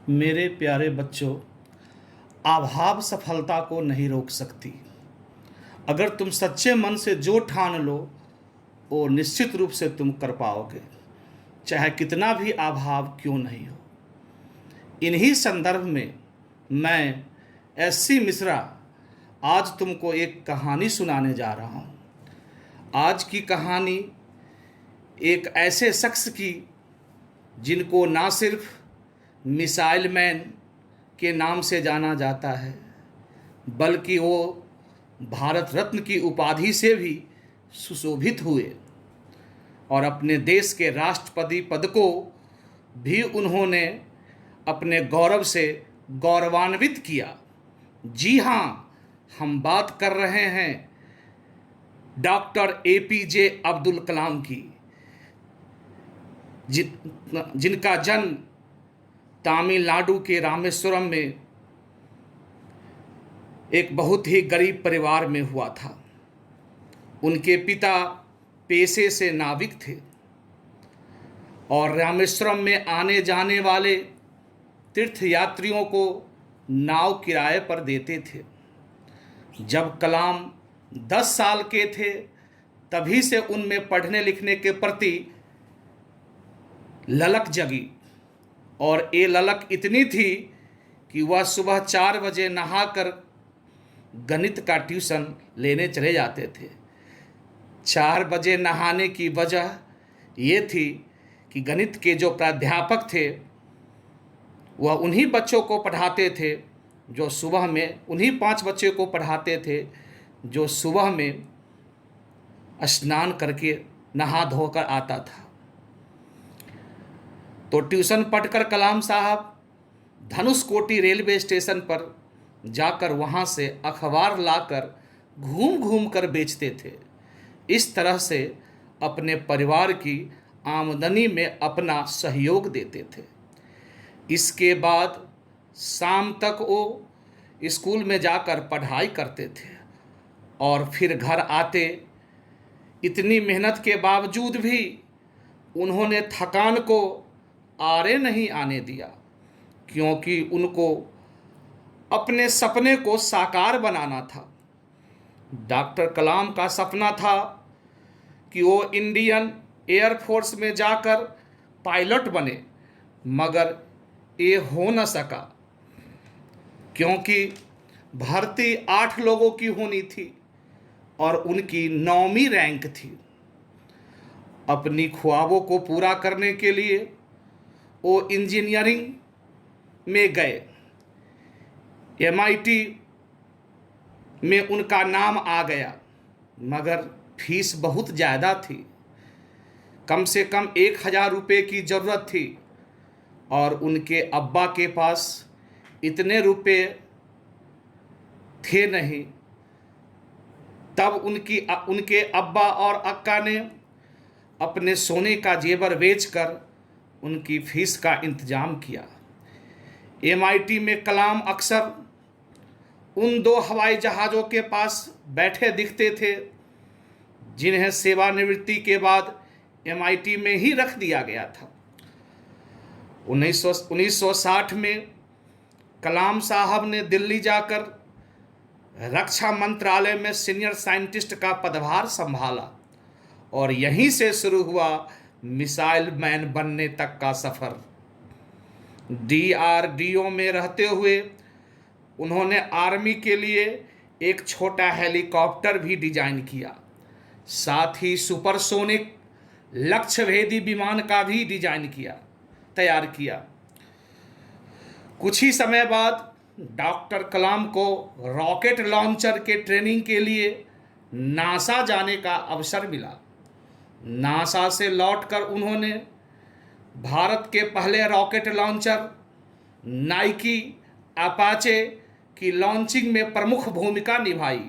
मेरे प्यारे बच्चों, अभाव सफलता को नहीं रोक सकती। अगर तुम सच्चे मन से जो ठान लो वो निश्चित रूप से तुम कर पाओगे, चाहे कितना भी अभाव क्यों नहीं हो। इन्हीं संदर्भ में मैं एस.सी. मिश्रा आज तुमको एक कहानी सुनाने जा रहा हूँ। आज की कहानी एक ऐसे शख्स की जिनको ना सिर्फ मिसाइल मैन के नाम से जाना जाता है, बल्कि वो भारत रत्न की उपाधि से भी सुशोभित हुए और अपने देश के राष्ट्रपति पद को भी उन्होंने अपने गौरव से गौरवान्वित किया। जी हाँ, हम बात कर रहे हैं डॉक्टर ए.पी.जे. अब्दुल कलाम की, जिनका जन्म तमिलनाडु के रामेश्वरम में एक बहुत ही गरीब परिवार में हुआ था। उनके पिता पेशे से नाविक थे और रामेश्वरम में आने जाने वाले तीर्थयात्रियों को नाव किराए पर देते थे। जब कलाम 10 साल के थे तभी से उनमें पढ़ने लिखने के प्रति ललक जगी और ये ललक इतनी थी कि वह सुबह 4 बजे नहाकर गणित का ट्यूशन लेने चले जाते थे। 4 बजे नहाने की वजह ये थी कि गणित के जो प्राध्यापक थे वह उन्हीं बच्चों को पढ़ाते थे जो सुबह में, उन्हीं 5 बच्चों को पढ़ाते थे जो सुबह में स्नान करके नहा धोकर आता था। तो ट्यूशन पढ़कर कलाम साहब धनुषकोटी रेलवे स्टेशन पर जाकर वहाँ से अखबार लाकर घूम घूम कर बेचते थे। इस तरह से अपने परिवार की आमदनी में अपना सहयोग देते थे। इसके बाद शाम तक वो स्कूल में जाकर पढ़ाई करते थे और फिर घर आते। इतनी मेहनत के बावजूद भी उन्होंने थकान को आरे नहीं आने दिया, क्योंकि उनको अपने सपने को साकार बनाना था। डॉक्टर कलाम का सपना था कि वो इंडियन एयरफोर्स में जाकर पायलट बने, मगर ये हो न सका क्योंकि भर्ती 8 लोगों की होनी थी और उनकी 9वीं रैंक थी। अपनी ख्वाबों को पूरा करने के लिए वो इंजीनियरिंग में गए। MIT में उनका नाम आ गया, मगर फीस बहुत ज़्यादा थी। कम से कम 1000 रुपये की ज़रूरत थी और उनके अब्बा के पास इतने रुपए थे नहीं। तब उनके अब्बा और अक्का ने अपने सोने का जेवर बेचकर उनकी फीस का इंतज़ाम किया। MIT में कलाम अक्सर उन 2 हवाई जहाज़ों के पास बैठे दिखते थे जिन्हें सेवानिवृत्ति के बाद MIT में ही रख दिया गया था। 1960 में कलाम साहब ने दिल्ली जाकर रक्षा मंत्रालय में सीनियर साइंटिस्ट का पदभार संभाला और यहीं से शुरू हुआ मिसाइल मैन बनने तक का सफ़र। DRDO में रहते हुए उन्होंने आर्मी के लिए एक छोटा हेलीकॉप्टर भी डिजाइन किया, साथ ही सुपरसोनिक लक्ष्यभेदी विमान का भी तैयार किया। कुछ ही समय बाद डॉक्टर कलाम को रॉकेट लॉन्चर के ट्रेनिंग के लिए नासा जाने का अवसर मिला। नासा से लौटकर उन्होंने भारत के पहले रॉकेट लॉन्चर नाइकी अपाचे की लॉन्चिंग में प्रमुख भूमिका निभाई,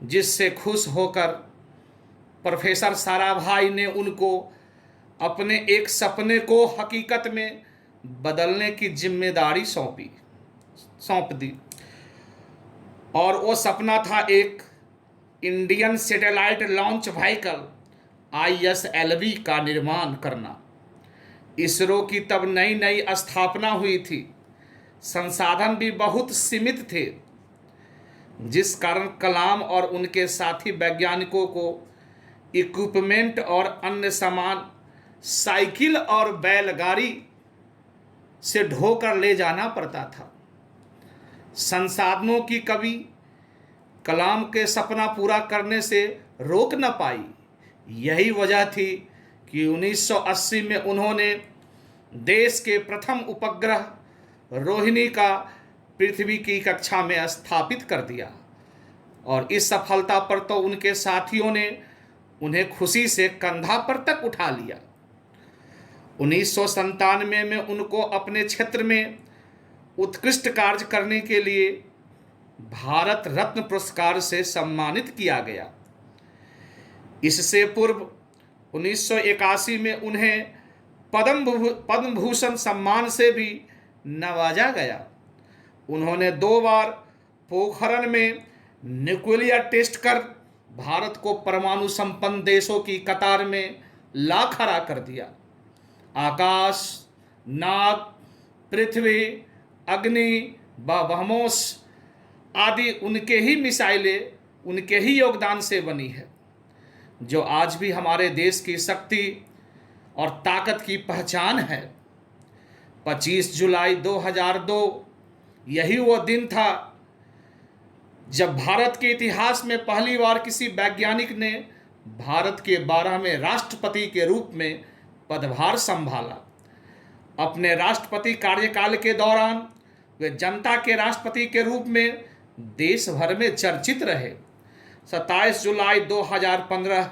जिससे खुश होकर प्रोफेसर साराभाई ने उनको अपने एक सपने को हकीकत में बदलने की जिम्मेदारी सौंप दी। और वो सपना था एक Indian satellite launch vehicle ISLV का निर्माण करना। इसरो की तब नई नई स्थापना हुई थी, संसाधन भी बहुत सीमित थे, जिस कारण कलाम और उनके साथी वैज्ञानिकों को इक्विपमेंट और अन्य सामान साइकिल और बैलगाड़ी से ढोकर ले जाना पड़ता था। संसाधनों की कमी कलाम के सपना पूरा करने से रोक न पाई। यही वजह थी कि 1980 में उन्होंने देश के प्रथम उपग्रह रोहिणी का पृथ्वी की कक्षा में स्थापित कर दिया, और इस सफलता पर तो उनके साथियों ने उन्हें खुशी से कंधा पर तक उठा लिया। 1997 में उनको अपने क्षेत्र में उत्कृष्ट कार्य करने के लिए भारत रत्न पुरस्कार से सम्मानित किया गया। इससे पूर्व 1981 में उन्हें पद्म भूषण सम्मान से भी नवाजा गया। उन्होंने 2 बार पोखरण में न्यूक्लियर टेस्ट कर भारत को परमाणु संपन्न देशों की कतार में ला खड़ा कर दिया। आकाश, नाग, पृथ्वी, अग्नि व ब्रह्मोस आदि उनके ही मिसाइलें उनके ही योगदान से बनी है, जो आज भी हमारे देश की शक्ति और ताकत की पहचान है। 25 जुलाई 2002 यही वो दिन था जब भारत के इतिहास में पहली बार किसी वैज्ञानिक ने भारत के 12वें राष्ट्रपति के रूप में पदभार संभाला। अपने राष्ट्रपति कार्यकाल के दौरान वे जनता के राष्ट्रपति के रूप में देश भर में चर्चित रहे। 27 जुलाई 2015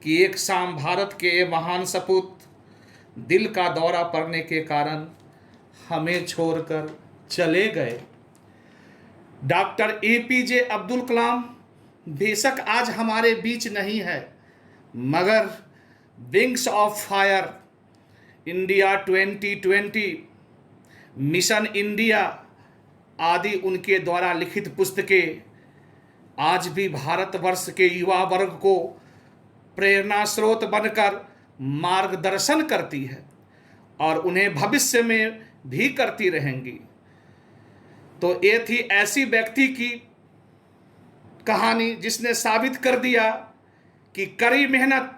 की एक शाम भारत के महान सपूत दिल का दौरा पड़ने के कारण हमें छोड़कर चले गए। डॉक्टर APJ अब्दुल कलाम बेशक आज हमारे बीच नहीं है, मगर wings of fire, India 2020, mission India आदि उनके द्वारा लिखित पुस्तकें आज भी भारतवर्ष के युवा वर्ग को प्रेरणा स्रोत बनकर मार्गदर्शन करती है और उन्हें भविष्य में भी करती रहेंगी। तो ये थी ऐसी व्यक्ति की कहानी जिसने साबित कर दिया कि कड़ी मेहनत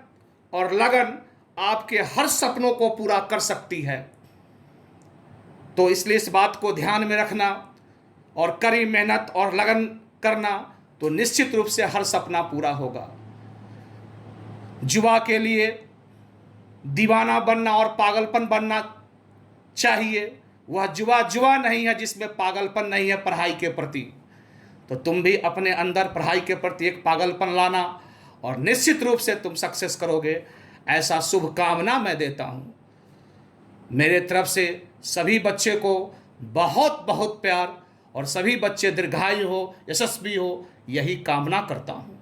और लगन आपके हर सपनों को पूरा कर सकती है। तो इसलिए इस बात को ध्यान में रखना और कड़ी मेहनत और लगन करना, तो निश्चित रूप से हर सपना पूरा होगा। युवा के लिए दीवाना बनना और पागलपन बनना चाहिए। वह जुआ नहीं है जिसमें पागलपन नहीं है पढ़ाई के प्रति। तो तुम भी अपने अंदर पढ़ाई के प्रति एक पागलपन लाना और निश्चित रूप से तुम सक्सेस करोगे, ऐसा शुभकामना मैं देता हूँ। मेरे तरफ से सभी बच्चे को बहुत बहुत प्यार, और सभी बच्चे दीर्घायु हो, यशस्वी हो, यही कामना करता हूँ।